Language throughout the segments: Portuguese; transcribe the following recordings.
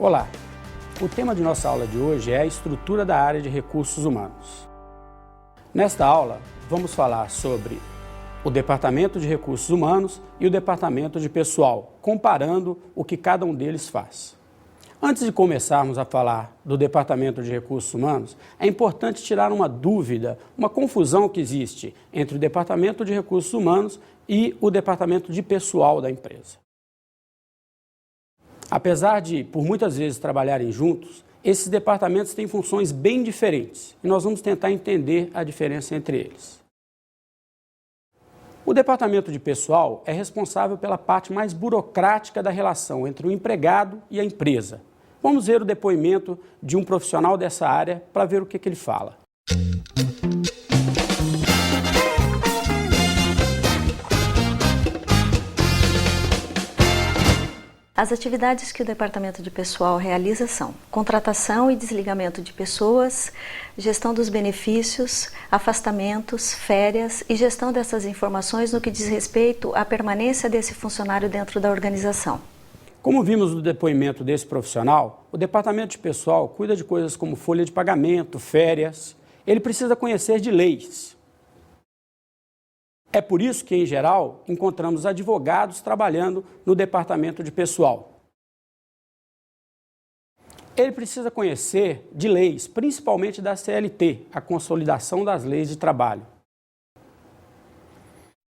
Olá! O tema de nossa aula de hoje é a estrutura da área de recursos humanos. Nesta aula, vamos falar sobre o Departamento de Recursos Humanos e o Departamento de Pessoal, comparando o que cada um deles faz. Antes de começarmos a falar do Departamento de Recursos Humanos, é importante tirar uma dúvida, uma confusão que existe entre o Departamento de Recursos Humanos e o Departamento de Pessoal da empresa. Apesar de, por muitas vezes, trabalharem juntos, esses departamentos têm funções bem diferentes e nós vamos tentar entender a diferença entre eles. O departamento de pessoal é responsável pela parte mais burocrática da relação entre o empregado e a empresa. Vamos ver o depoimento de um profissional dessa área para ver o que ele fala. As atividades que o Departamento de Pessoal realiza são contratação e desligamento de pessoas, gestão dos benefícios, afastamentos, férias e gestão dessas informações no que diz respeito à permanência desse funcionário dentro da organização. Como vimos no depoimento desse profissional, o Departamento de Pessoal cuida de coisas como folha de pagamento, férias. Ele precisa conhecer de leis. É por isso que, em geral, encontramos advogados trabalhando no departamento de pessoal. Ele precisa conhecer de leis, principalmente da CLT, a Consolidação das Leis de Trabalho.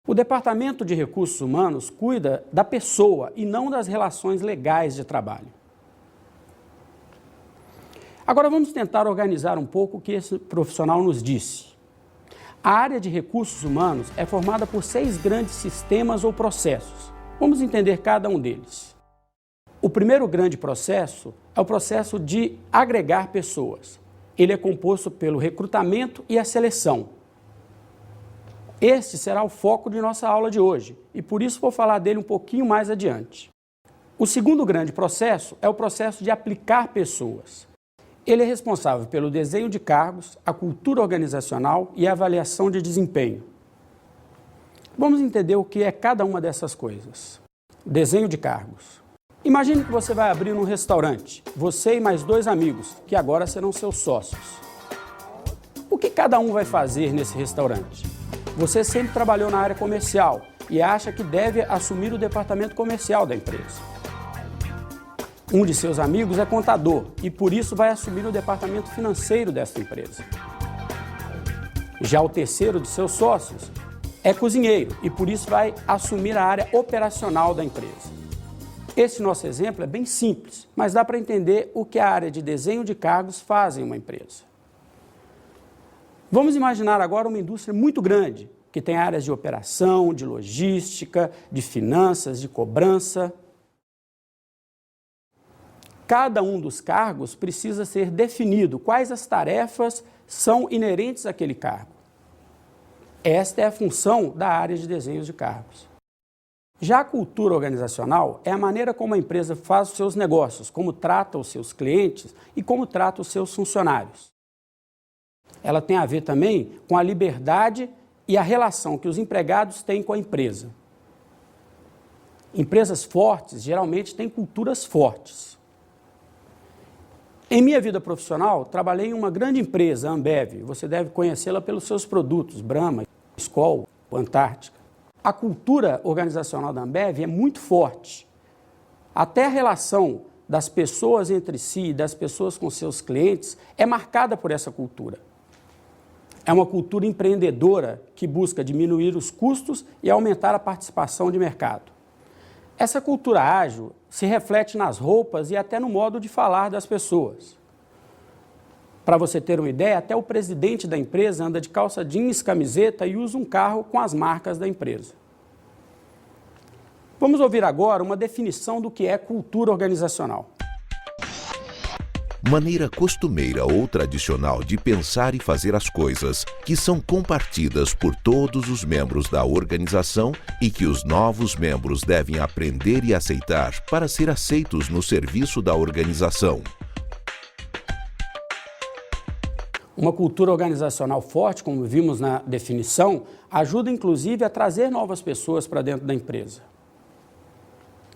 O Departamento de Recursos Humanos cuida da pessoa e não das relações legais de trabalho. Agora vamos tentar organizar um pouco o que esse profissional nos disse. A área de recursos humanos é formada por 6 grandes sistemas ou processos. Vamos entender cada um deles. O primeiro grande processo é o processo de agregar pessoas. Ele é composto pelo recrutamento e a seleção. Este será o foco de nossa aula de hoje e por isso vou falar dele um pouquinho mais adiante. O segundo grande processo é o processo de aplicar pessoas. Ele é responsável pelo desenho de cargos, a cultura organizacional e a avaliação de desempenho. Vamos entender o que é cada uma dessas coisas. Desenho de cargos. Imagine que você vai abrir um restaurante, você e mais 2 amigos, que agora serão seus sócios. O que cada um vai fazer nesse restaurante? Você sempre trabalhou na área comercial e acha que deve assumir o departamento comercial da empresa. Um de seus amigos é contador e, por isso, vai assumir o departamento financeiro desta empresa. Já o terceiro de seus sócios é cozinheiro e, por isso, vai assumir a área operacional da empresa. Esse nosso exemplo é bem simples, mas dá para entender o que a área de desenho de cargos faz em uma empresa. Vamos imaginar agora uma indústria muito grande, que tem áreas de operação, de logística, de finanças, de cobrança. Cada um dos cargos precisa ser definido quais as tarefas são inerentes àquele cargo. Esta é a função da área de desenhos de cargos. Já a cultura organizacional é a maneira como a empresa faz os seus negócios, como trata os seus clientes e como trata os seus funcionários. Ela tem a ver também com a liberdade e a relação que os empregados têm com a empresa. Empresas fortes geralmente têm culturas fortes. Em minha vida profissional, trabalhei em uma grande empresa, a Ambev. Você deve conhecê-la pelos seus produtos, Brahma, Skol, Antártica. A cultura organizacional da Ambev é muito forte. Até a relação das pessoas entre si, das pessoas com seus clientes, é marcada por essa cultura. É uma cultura empreendedora que busca diminuir os custos e aumentar a participação de mercado. Essa cultura ágil se reflete nas roupas e até no modo de falar das pessoas. Para você ter uma ideia, até o presidente da empresa anda de calça jeans, camiseta e usa um carro com as marcas da empresa. Vamos ouvir agora uma definição do que é cultura organizacional. Maneira costumeira ou tradicional de pensar e fazer as coisas, que são compartidas por todos os membros da organização e que os novos membros devem aprender e aceitar para ser aceitos no serviço da organização. Uma cultura organizacional forte, como vimos na definição, ajuda inclusive a trazer novas pessoas para dentro da empresa.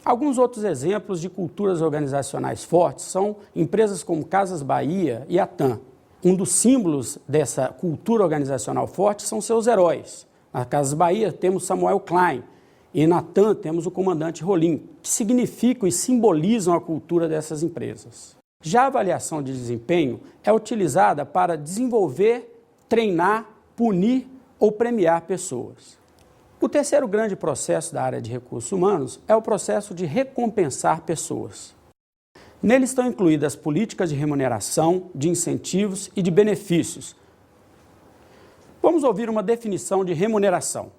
Alguns outros exemplos de culturas organizacionais fortes são empresas como Casas Bahia e a TAM. Um dos símbolos dessa cultura organizacional forte são seus heróis. Na Casas Bahia temos Samuel Klein e na TAM temos o comandante Rolim, que significam e simbolizam a cultura dessas empresas. Já a avaliação de desempenho é utilizada para desenvolver, treinar, punir ou premiar pessoas. O terceiro grande processo da área de recursos humanos é o processo de recompensar pessoas. Nele estão incluídas políticas de remuneração, de incentivos e de benefícios. Vamos ouvir uma definição de remuneração.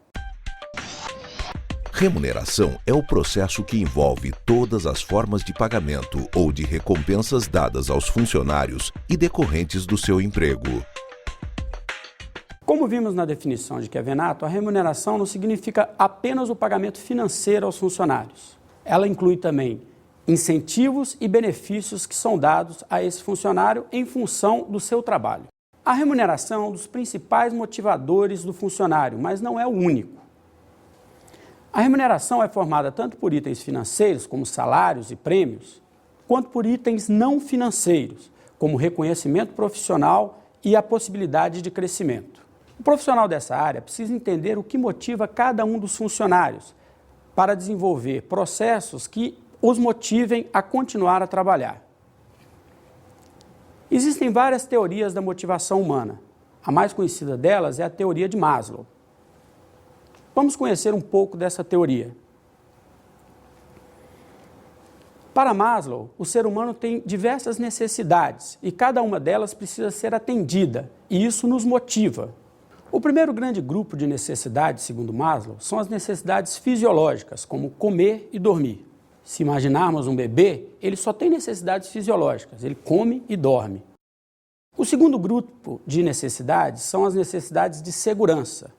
Remuneração é o processo que envolve todas as formas de pagamento ou de recompensas dadas aos funcionários e decorrentes do seu emprego. Como vimos na definição de Kevenato, a remuneração não significa apenas o pagamento financeiro aos funcionários. Ela inclui também incentivos e benefícios que são dados a esse funcionário em função do seu trabalho. A remuneração é um dos principais motivadores do funcionário, mas não é o único. A remuneração é formada tanto por itens financeiros, como salários e prêmios, quanto por itens não financeiros, como reconhecimento profissional e a possibilidade de crescimento. O profissional dessa área precisa entender o que motiva cada um dos funcionários para desenvolver processos que os motivem a continuar a trabalhar. Existem várias teorias da motivação humana. A mais conhecida delas é a teoria de Maslow. Vamos conhecer um pouco dessa teoria. Para Maslow, o ser humano tem diversas necessidades e cada uma delas precisa ser atendida, e isso nos motiva. O primeiro grande grupo de necessidades, segundo Maslow, são as necessidades fisiológicas, como comer e dormir. Se imaginarmos um bebê, ele só tem necessidades fisiológicas, ele come e dorme. O segundo grupo de necessidades são as necessidades de segurança.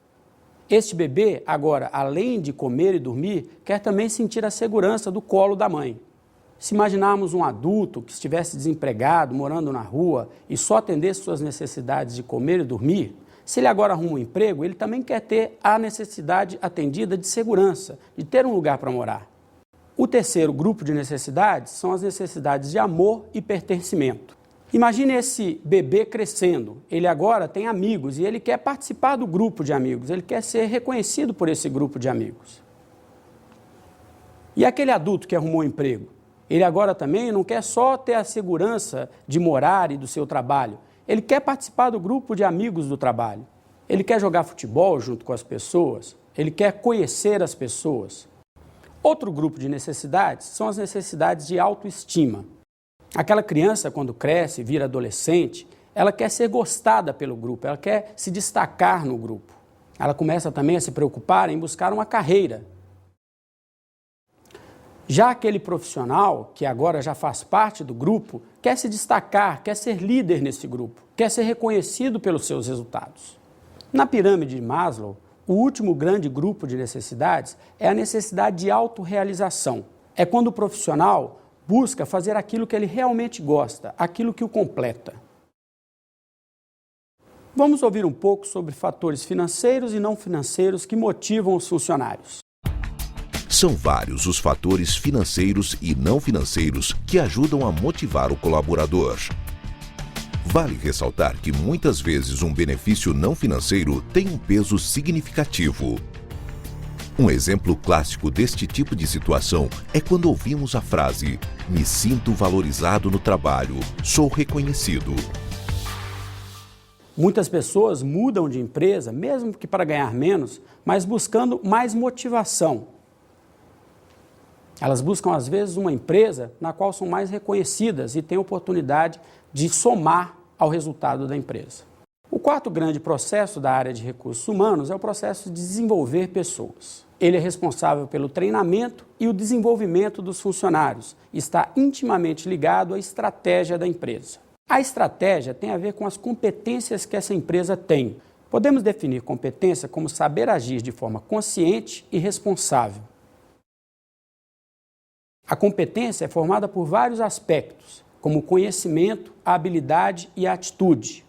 Este bebê, agora, além de comer e dormir, quer também sentir a segurança do colo da mãe. Se imaginarmos um adulto que estivesse desempregado, morando na rua e só atendesse suas necessidades de comer e dormir, se ele agora arruma um emprego, ele também quer ter a necessidade atendida de segurança, de ter um lugar para morar. O terceiro grupo de necessidades são as necessidades de amor e pertencimento. Imagine esse bebê crescendo, ele agora tem amigos e ele quer participar do grupo de amigos, ele quer ser reconhecido por esse grupo de amigos. E aquele adulto que arrumou um emprego, ele agora também não quer só ter a segurança de morar e do seu trabalho, ele quer participar do grupo de amigos do trabalho, ele quer jogar futebol junto com as pessoas, ele quer conhecer as pessoas. Outro grupo de necessidades são as necessidades de autoestima. Aquela criança, quando cresce, vira adolescente, ela quer ser gostada pelo grupo, ela quer se destacar no grupo. Ela começa também a se preocupar em buscar uma carreira. Já aquele profissional, que agora já faz parte do grupo, quer se destacar, quer ser líder nesse grupo, quer ser reconhecido pelos seus resultados. Na pirâmide de Maslow, o último grande grupo de necessidades é a necessidade de autorrealização. É quando o profissional busca fazer aquilo que ele realmente gosta, aquilo que o completa. Vamos ouvir um pouco sobre fatores financeiros e não financeiros que motivam os funcionários. São vários os fatores financeiros e não financeiros que ajudam a motivar o colaborador. Vale ressaltar que muitas vezes um benefício não financeiro tem um peso significativo. Um exemplo clássico deste tipo de situação é quando ouvimos a frase "me sinto valorizado no trabalho, sou reconhecido". Muitas pessoas mudam de empresa, mesmo que para ganhar menos, mas buscando mais motivação. Elas buscam, às vezes, uma empresa na qual são mais reconhecidas e têm oportunidade de somar ao resultado da empresa. O quarto grande processo da área de recursos humanos é o processo de desenvolver pessoas. Ele é responsável pelo treinamento e o desenvolvimento dos funcionários e está intimamente ligado à estratégia da empresa. A estratégia tem a ver com as competências que essa empresa tem. Podemos definir competência como saber agir de forma consciente e responsável. A competência é formada por vários aspectos, como o conhecimento, a habilidade e a atitude.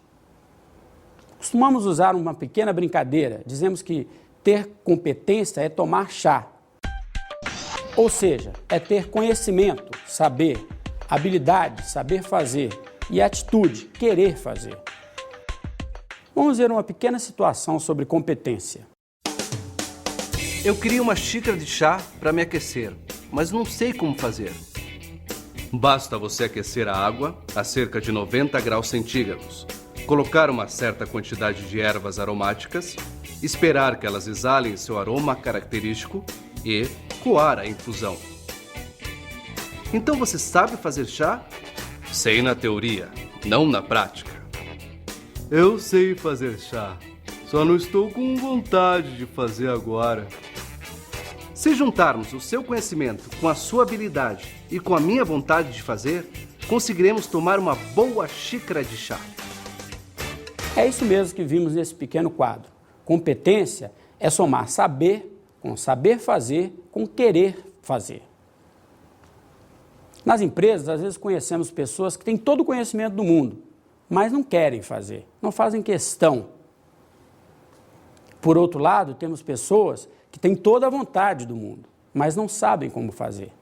Costumamos usar uma pequena brincadeira, dizemos que ter competência é tomar chá. Ou seja, é ter conhecimento, saber, habilidade, saber fazer e atitude, querer fazer. Vamos ver uma pequena situação sobre competência. Eu queria uma xícara de chá para me aquecer, mas não sei como fazer. Basta você aquecer a água a cerca de 90 graus centígrados, colocar uma certa quantidade de ervas aromáticas, esperar que elas exalem seu aroma característico e coar a infusão. Então você sabe fazer chá? Sei na teoria, não na prática. Eu sei fazer chá, só não estou com vontade de fazer agora. Se juntarmos o seu conhecimento com a sua habilidade e com a minha vontade de fazer, conseguiremos tomar uma boa xícara de chá. É isso mesmo que vimos nesse pequeno quadro. Competência é somar saber com saber fazer, com querer fazer. Nas empresas, às vezes conhecemos pessoas que têm todo o conhecimento do mundo, mas não querem fazer, não fazem questão. Por outro lado, temos pessoas que têm toda a vontade do mundo, mas não sabem como fazer.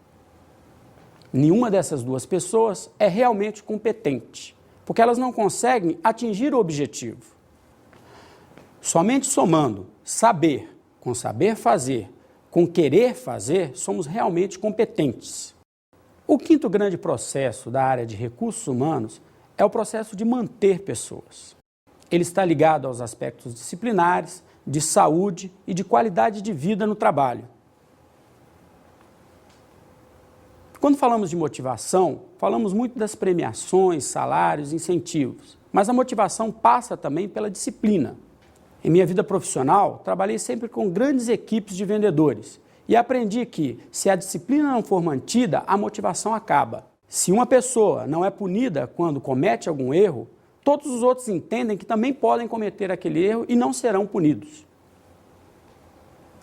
Nenhuma dessas duas pessoas é realmente competente, porque elas não conseguem atingir o objetivo. Somente somando saber com saber fazer, com querer fazer, somos realmente competentes. O quinto grande processo da área de recursos humanos é o processo de manter pessoas. Ele está ligado aos aspectos disciplinares, de saúde e de qualidade de vida no trabalho. Quando falamos de motivação, falamos muito das premiações, salários, incentivos, mas a motivação passa também pela disciplina. Em minha vida profissional, trabalhei sempre com grandes equipes de vendedores e aprendi que, se a disciplina não for mantida, a motivação acaba. Se uma pessoa não é punida quando comete algum erro, todos os outros entendem que também podem cometer aquele erro e não serão punidos.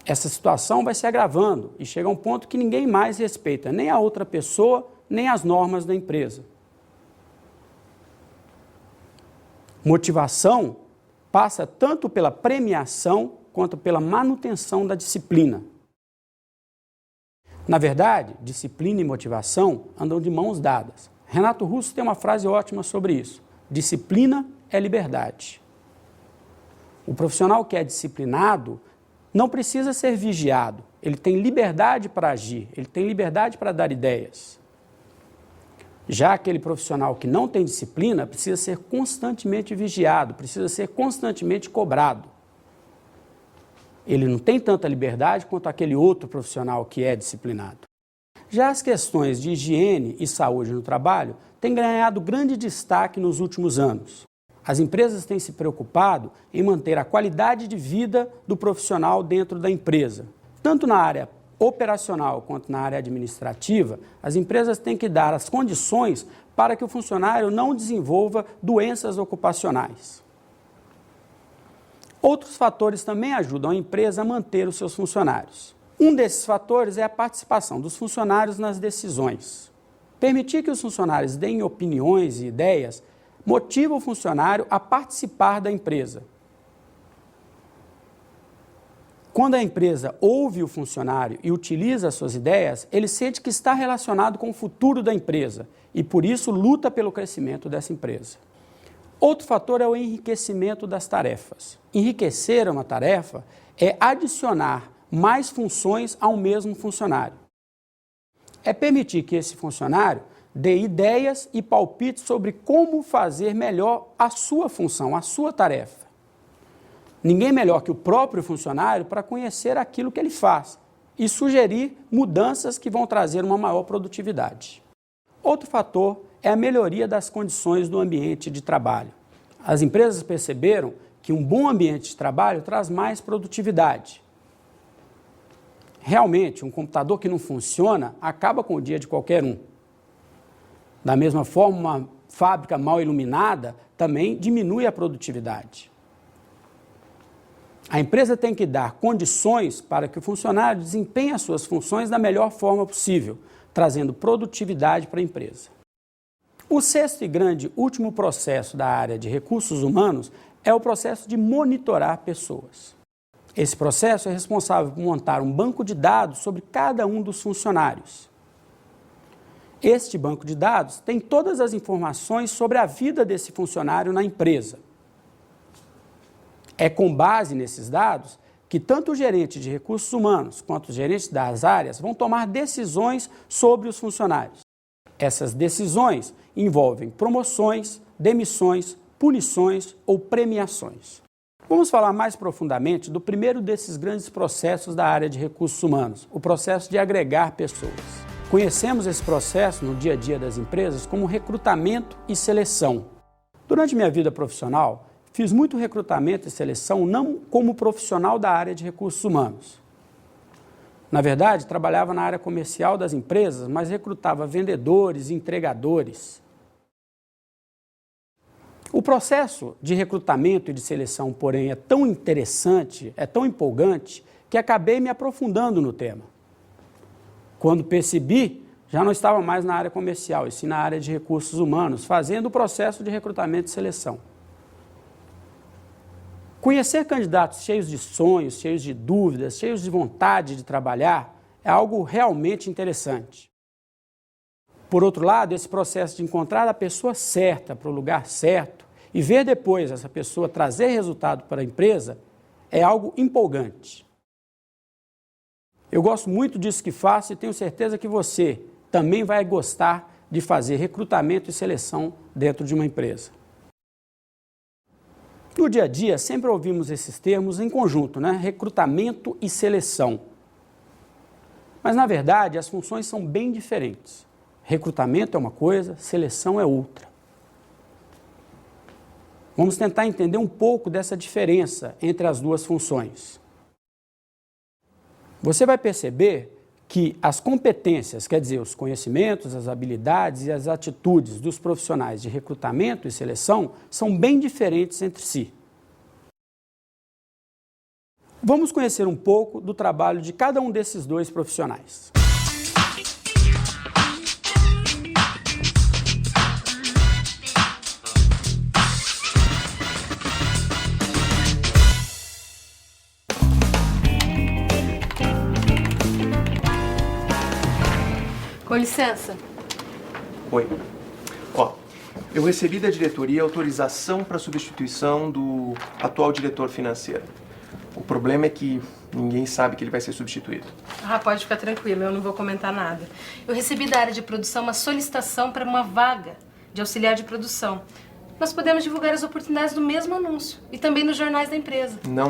Essa situação vai se agravando e chega a um ponto que ninguém mais respeita nem a outra pessoa, nem as normas da empresa. Motivação passa tanto pela premiação quanto pela manutenção da disciplina. Na verdade, disciplina e motivação andam de mãos dadas. Renato Russo tem uma frase ótima sobre isso. Disciplina é liberdade. O profissional que é disciplinado não precisa ser vigiado. Ele tem liberdade para agir, ele tem liberdade para dar ideias. Já aquele profissional que não tem disciplina precisa ser constantemente vigiado, precisa ser constantemente cobrado. Ele não tem tanta liberdade quanto aquele outro profissional que é disciplinado. Já as questões de higiene e saúde no trabalho têm ganhado grande destaque nos últimos anos. As empresas têm se preocupado em manter a qualidade de vida do profissional dentro da empresa. Tanto na área operacional quanto na área administrativa, as empresas têm que dar as condições para que o funcionário não desenvolva doenças ocupacionais. Outros fatores também ajudam a empresa a manter os seus funcionários. Um desses fatores é a participação dos funcionários nas decisões. Permitir que os funcionários deem opiniões e ideias motiva o funcionário a participar da empresa. Quando a empresa ouve o funcionário e utiliza as suas ideias, ele sente que está relacionado com o futuro da empresa e, por isso, luta pelo crescimento dessa empresa. Outro fator é o enriquecimento das tarefas. Enriquecer uma tarefa é adicionar mais funções ao mesmo funcionário. É permitir que esse funcionário dê ideias e palpites sobre como fazer melhor a sua função, a sua tarefa. Ninguém melhor que o próprio funcionário para conhecer aquilo que ele faz e sugerir mudanças que vão trazer uma maior produtividade. Outro fator é a melhoria das condições do ambiente de trabalho. As empresas perceberam que um bom ambiente de trabalho traz mais produtividade. Realmente, um computador que não funciona acaba com o dia de qualquer um. Da mesma forma, uma fábrica mal iluminada também diminui a produtividade. A empresa tem que dar condições para que o funcionário desempenhe as suas funções da melhor forma possível, trazendo produtividade para a empresa. O sexto e grande último processo da área de recursos humanos é o processo de monitorar pessoas. Esse processo é responsável por montar um banco de dados sobre cada um dos funcionários. Este banco de dados tem todas as informações sobre a vida desse funcionário na empresa. É com base nesses dados que tanto o gerente de recursos humanos quanto os gerentes das áreas vão tomar decisões sobre os funcionários. Essas decisões envolvem promoções, demissões, punições ou premiações. Vamos falar mais profundamente do primeiro desses grandes processos da área de recursos humanos, o processo de agregar pessoas. Conhecemos esse processo no dia a dia das empresas como recrutamento e seleção. Durante minha vida profissional, fiz muito recrutamento e seleção não como profissional da área de recursos humanos. Na verdade, trabalhava na área comercial das empresas, mas recrutava vendedores e entregadores. O processo de recrutamento e de seleção, porém, é tão interessante, é tão empolgante, que acabei me aprofundando no tema. Quando percebi, já não estava mais na área comercial, e sim na área de recursos humanos, fazendo o processo de recrutamento e seleção. Conhecer candidatos cheios de sonhos, cheios de dúvidas, cheios de vontade de trabalhar, é algo realmente interessante. Por outro lado, esse processo de encontrar a pessoa certa para o lugar certo e ver depois essa pessoa trazer resultado para a empresa é algo empolgante. Eu gosto muito disso que faço e tenho certeza que você também vai gostar de fazer recrutamento e seleção dentro de uma empresa. No dia a dia, sempre ouvimos esses termos em conjunto, né? Recrutamento e seleção. Mas, na verdade, as funções são bem diferentes. Recrutamento é uma coisa, seleção é outra. Vamos tentar entender um pouco dessa diferença entre as duas funções. Você vai perceber que as competências, quer dizer, os conhecimentos, as habilidades e as atitudes dos profissionais de recrutamento e seleção são bem diferentes entre si. Vamos conhecer um pouco do trabalho de cada um desses dois profissionais. Com licença. Oi. Ó, eu recebi da diretoria autorização para substituição do atual diretor financeiro. O problema é que ninguém sabe que ele vai ser substituído. Ah, pode ficar tranquilo, eu não vou comentar nada. Eu recebi da área de produção uma solicitação para uma vaga de auxiliar de produção. Nós podemos divulgar as oportunidades no mesmo anúncio e também nos jornais da empresa. Não.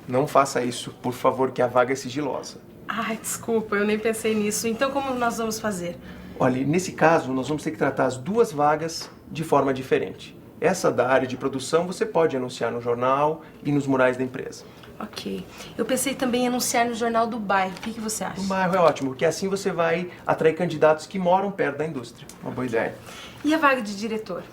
Não faça isso, por favor, que a vaga é sigilosa. Ai, desculpa, eu nem pensei nisso. Então como nós vamos fazer? Olha, nesse caso, nós vamos ter que tratar as duas vagas de forma diferente. Essa da área de produção você pode anunciar no jornal e nos murais da empresa. Ok. Eu pensei também em anunciar no jornal do bairro. O que você acha? No bairro é ótimo, porque assim você vai atrair candidatos que moram perto da indústria. Uma boa ideia. E a vaga de diretor?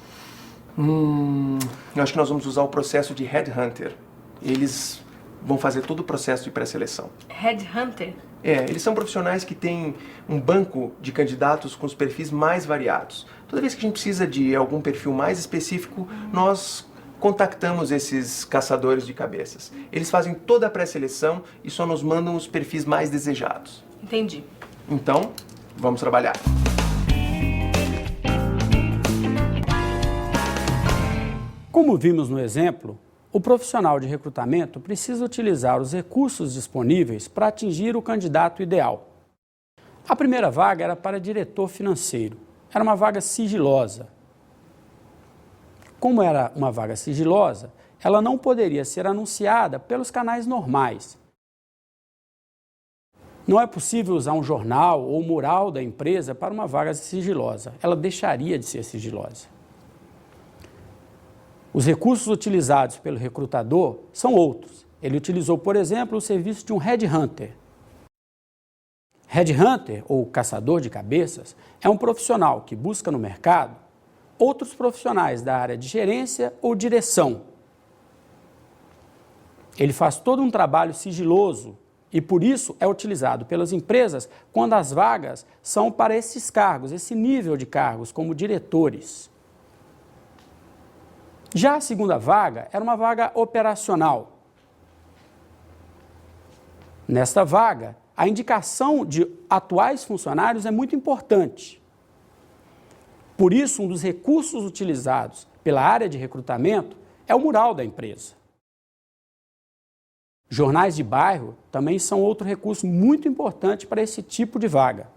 Eu acho que nós vamos usar o processo de Headhunter. Eles vão fazer todo o processo de pré-seleção. Headhunter? Eles são profissionais que têm um banco de candidatos com os perfis mais variados. Toda vez que a gente precisa de algum perfil mais específico, nós contactamos esses caçadores de cabeças. Eles fazem toda a pré-seleção e só nos mandam os perfis mais desejados. Entendi. Então, vamos trabalhar. Como vimos no exemplo, o profissional de recrutamento precisa utilizar os recursos disponíveis para atingir o candidato ideal. A primeira vaga era para diretor financeiro. Era uma vaga sigilosa. Como era uma vaga sigilosa, ela não poderia ser anunciada pelos canais normais. Não é possível usar um jornal ou mural da empresa para uma vaga sigilosa. Ela deixaria de ser sigilosa. Os recursos utilizados pelo recrutador são outros. Ele utilizou, por exemplo, o serviço de um headhunter. Headhunter, ou caçador de cabeças, é um profissional que busca no mercado outros profissionais da área de gerência ou direção. Ele faz todo um trabalho sigiloso e, por isso, é utilizado pelas empresas quando as vagas são para esses cargos, esse nível de cargos, como diretores. Já a segunda vaga era uma vaga operacional. Nesta vaga, a indicação de atuais funcionários é muito importante. Por isso, um dos recursos utilizados pela área de recrutamento é o mural da empresa. Jornais de bairro também são outro recurso muito importante para esse tipo de vaga.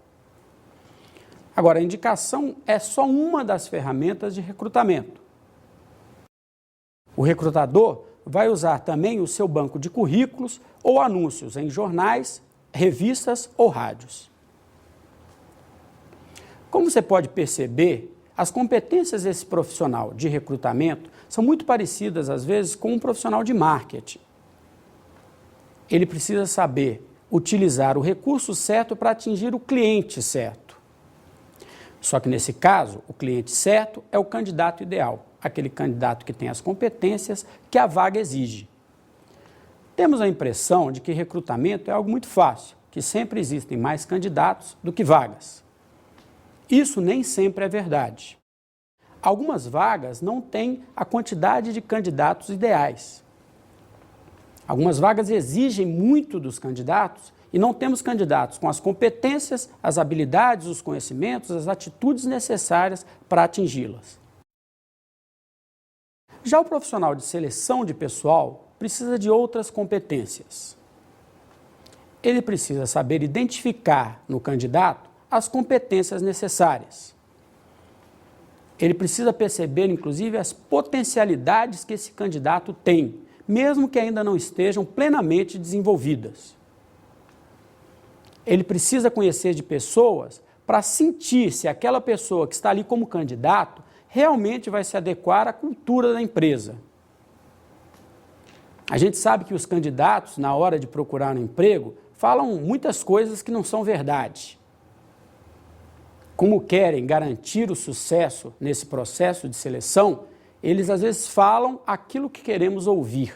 Agora, a indicação é só uma das ferramentas de recrutamento. O recrutador vai usar também o seu banco de currículos ou anúncios em jornais, revistas ou rádios. Como você pode perceber, as competências desse profissional de recrutamento são muito parecidas, às vezes, com um profissional de marketing. Ele precisa saber utilizar o recurso certo para atingir o cliente certo. Só que, nesse caso, o cliente certo é o candidato ideal, aquele candidato que tem as competências que a vaga exige. Temos a impressão de que recrutamento é algo muito fácil, que sempre existem mais candidatos do que vagas. Isso nem sempre é verdade. Algumas vagas não têm a quantidade de candidatos ideais. Algumas vagas exigem muito dos candidatos e não temos candidatos com as competências, as habilidades, os conhecimentos, as atitudes necessárias para atingi-las. Já o profissional de seleção de pessoal precisa de outras competências. Ele precisa saber identificar no candidato as competências necessárias. Ele precisa perceber, inclusive, as potencialidades que esse candidato tem, mesmo que ainda não estejam plenamente desenvolvidas. Ele precisa conhecer de pessoas para sentir se aquela pessoa que está ali como candidato realmente vai se adequar à cultura da empresa. A gente sabe que os candidatos, na hora de procurar um emprego, falam muitas coisas que não são verdade. Como querem garantir o sucesso nesse processo de seleção, eles às vezes falam aquilo que queremos ouvir.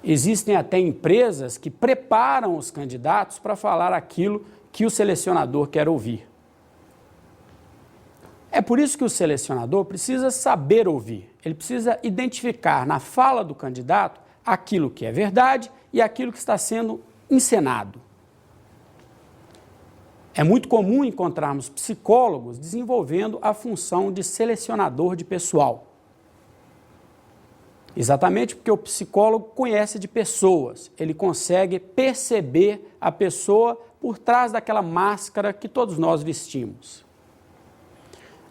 Existem até empresas que preparam os candidatos para falar aquilo que o selecionador quer ouvir. É por isso que o selecionador precisa saber ouvir. Ele precisa identificar na fala do candidato aquilo que é verdade e aquilo que está sendo encenado. É muito comum encontrarmos psicólogos desenvolvendo a função de selecionador de pessoal. Exatamente porque o psicólogo conhece de pessoas, ele consegue perceber a pessoa por trás daquela máscara que todos nós vestimos.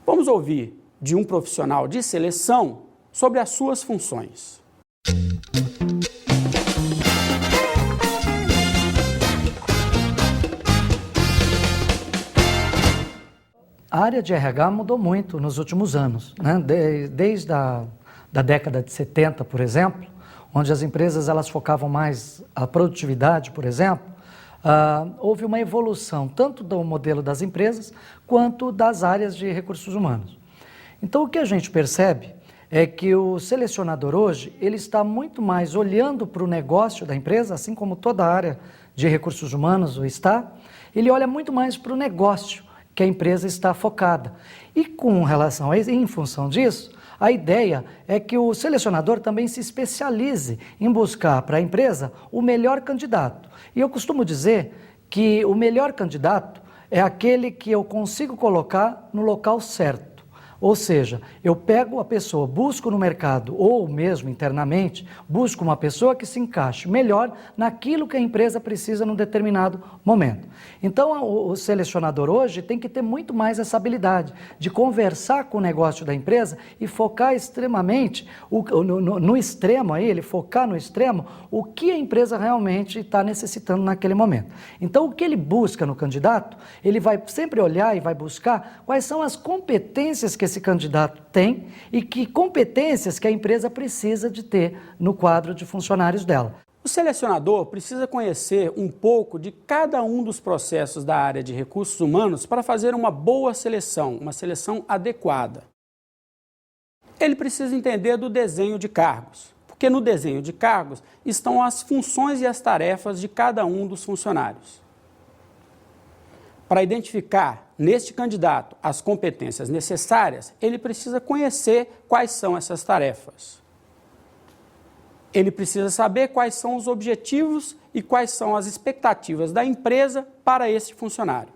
Vamos ouvir de um profissional de seleção sobre as suas funções. A área de RH mudou muito nos últimos anos, né? Desde a década de 70, por exemplo, onde as empresas elas focavam mais a produtividade, por exemplo, houve uma evolução tanto do modelo das empresas quanto das áreas de recursos humanos. Então, o que a gente percebe é que o selecionador hoje ele está muito mais olhando para o negócio da empresa, assim como toda a área de recursos humanos o está, ele olha muito mais para o negócio que a empresa está focada. E com relação a isso, em função disso, a ideia é que o selecionador também se especialize em buscar para a empresa o melhor candidato. E eu costumo dizer que o melhor candidato é aquele que eu consigo colocar no local certo. Ou seja, eu pego a pessoa, busco no mercado ou mesmo internamente, busco uma pessoa que se encaixe melhor naquilo que a empresa precisa num determinado momento. Então, o selecionador hoje tem que ter muito mais essa habilidade de conversar com o negócio da empresa e focar extremamente, no extremo aí, ele focar no extremo, o que a empresa realmente está necessitando naquele momento. Então, o que ele busca no candidato, ele vai sempre olhar e vai buscar quais são as competências que esse candidato tem e que competências que a empresa precisa de ter no quadro de funcionários dela. O selecionador precisa conhecer um pouco de cada um dos processos da área de recursos humanos para fazer uma boa seleção, uma seleção adequada. Ele precisa entender do desenho de cargos, porque no desenho de cargos estão as funções e as tarefas de cada um dos funcionários. Para identificar neste candidato as competências necessárias, ele precisa conhecer quais são essas tarefas. Ele precisa saber quais são os objetivos e quais são as expectativas da empresa para esse funcionário.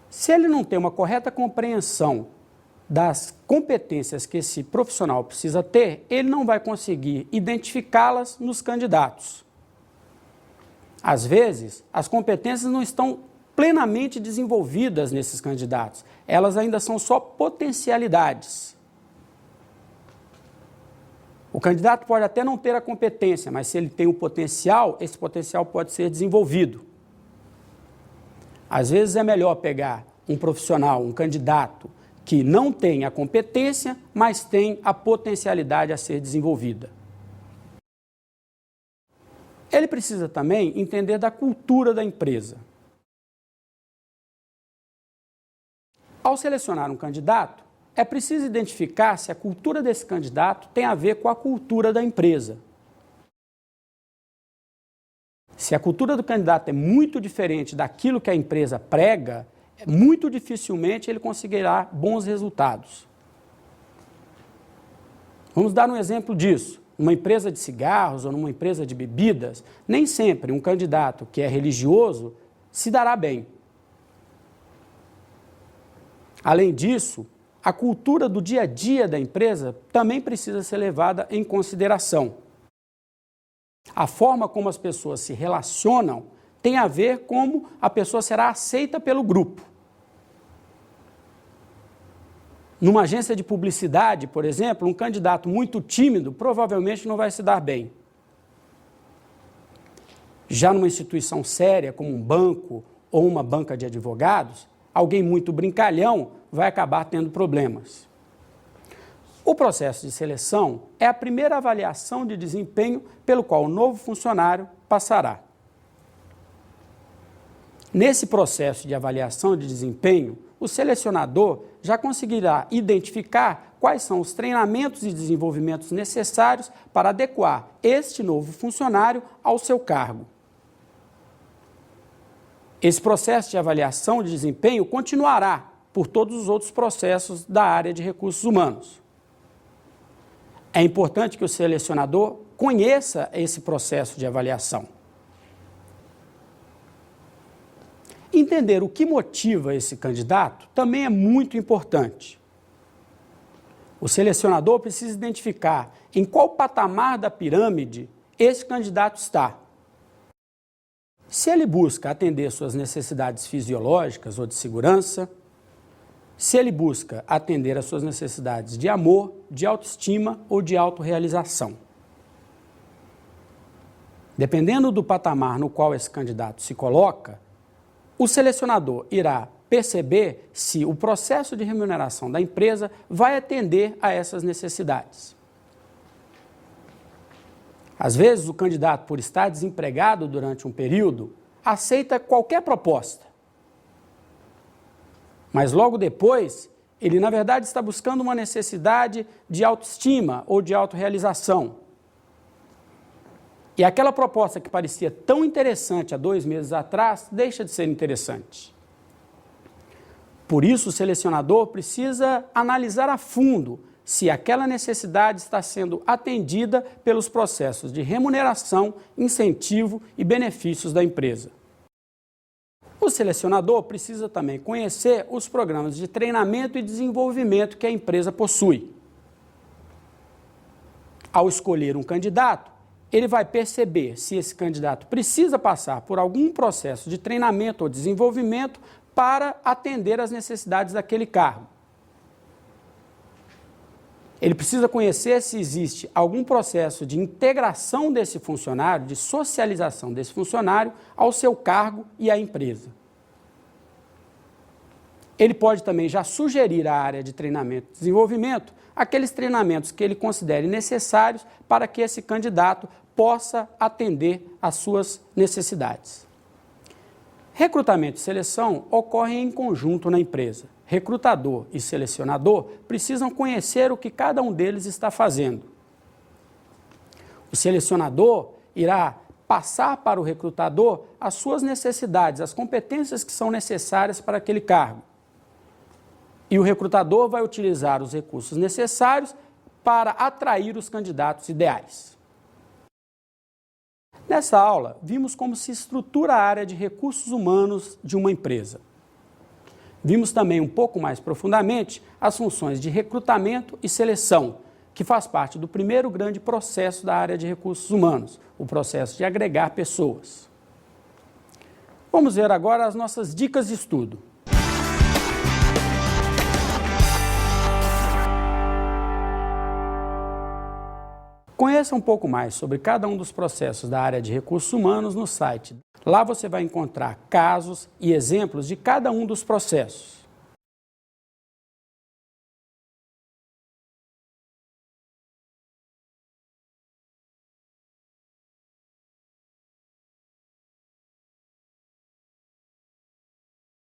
Se ele não tem uma correta compreensão das competências que esse profissional precisa ter, ele não vai conseguir identificá-las nos candidatos. Às vezes, as competências não estão plenamente desenvolvidas nesses candidatos, elas ainda são só potencialidades. O candidato pode até não ter a competência, mas se ele tem o potencial, esse potencial pode ser desenvolvido. Às vezes é melhor pegar um profissional, um candidato, que não tem a competência, mas tem a potencialidade a ser desenvolvida. Ele precisa também entender da cultura da empresa. Ao selecionar um candidato, é preciso identificar se a cultura desse candidato tem a ver com a cultura da empresa. Se a cultura do candidato é muito diferente daquilo que a empresa prega, muito dificilmente ele conseguirá bons resultados. Vamos dar um exemplo disso. Numa empresa de cigarros ou numa empresa de bebidas, nem sempre um candidato que é religioso se dará bem. Além disso, a cultura do dia a dia da empresa também precisa ser levada em consideração. A forma como as pessoas se relacionam tem a ver como a pessoa será aceita pelo grupo. Numa agência de publicidade, por exemplo, um candidato muito tímido provavelmente não vai se dar bem. Já numa instituição séria, como um banco ou uma banca de advogados, alguém muito brincalhão vai acabar tendo problemas. O processo de seleção é a primeira avaliação de desempenho pelo qual o novo funcionário passará. Nesse processo de avaliação de desempenho, o selecionador já conseguirá identificar quais são os treinamentos e desenvolvimentos necessários para adequar este novo funcionário ao seu cargo. Esse processo de avaliação de desempenho continuará por todos os outros processos da área de recursos humanos. É importante que o selecionador conheça esse processo de avaliação. Entender o que motiva esse candidato também é muito importante. O selecionador precisa identificar em qual patamar da pirâmide esse candidato está. Se ele busca atender suas necessidades fisiológicas ou de segurança, se ele busca atender às suas necessidades de amor, de autoestima ou de autorrealização. Dependendo do patamar no qual esse candidato se coloca, o selecionador irá perceber se o processo de remuneração da empresa vai atender a essas necessidades. Às vezes, o candidato, por estar desempregado durante um período, aceita qualquer proposta. Mas logo depois, ele na verdade está buscando uma necessidade de autoestima ou de autorrealização. E aquela proposta que parecia tão interessante há 2 meses atrás, deixa de ser interessante. Por isso, o selecionador precisa analisar a fundo se aquela necessidade está sendo atendida pelos processos de remuneração, incentivo e benefícios da empresa. O selecionador precisa também conhecer os programas de treinamento e desenvolvimento que a empresa possui. Ao escolher um candidato, ele vai perceber se esse candidato precisa passar por algum processo de treinamento ou desenvolvimento para atender às necessidades daquele cargo. Ele precisa conhecer se existe algum processo de integração desse funcionário, de socialização desse funcionário ao seu cargo e à empresa. Ele pode também já sugerir à área de treinamento e desenvolvimento aqueles treinamentos que ele considere necessários para que esse candidato possa atender às suas necessidades. Recrutamento e seleção ocorrem em conjunto na empresa. Recrutador e selecionador precisam conhecer o que cada um deles está fazendo. O selecionador irá passar para o recrutador as suas necessidades, as competências que são necessárias para aquele cargo. E o recrutador vai utilizar os recursos necessários para atrair os candidatos ideais. Nessa aula, vimos como se estrutura a área de recursos humanos de uma empresa. Vimos também um pouco mais profundamente as funções de recrutamento e seleção, que faz parte do primeiro grande processo da área de recursos humanos, o processo de agregar pessoas. Vamos ver agora as nossas dicas de estudo. Conheça um pouco mais sobre cada um dos processos da área de recursos humanos no site. Lá você vai encontrar casos e exemplos de cada um dos processos.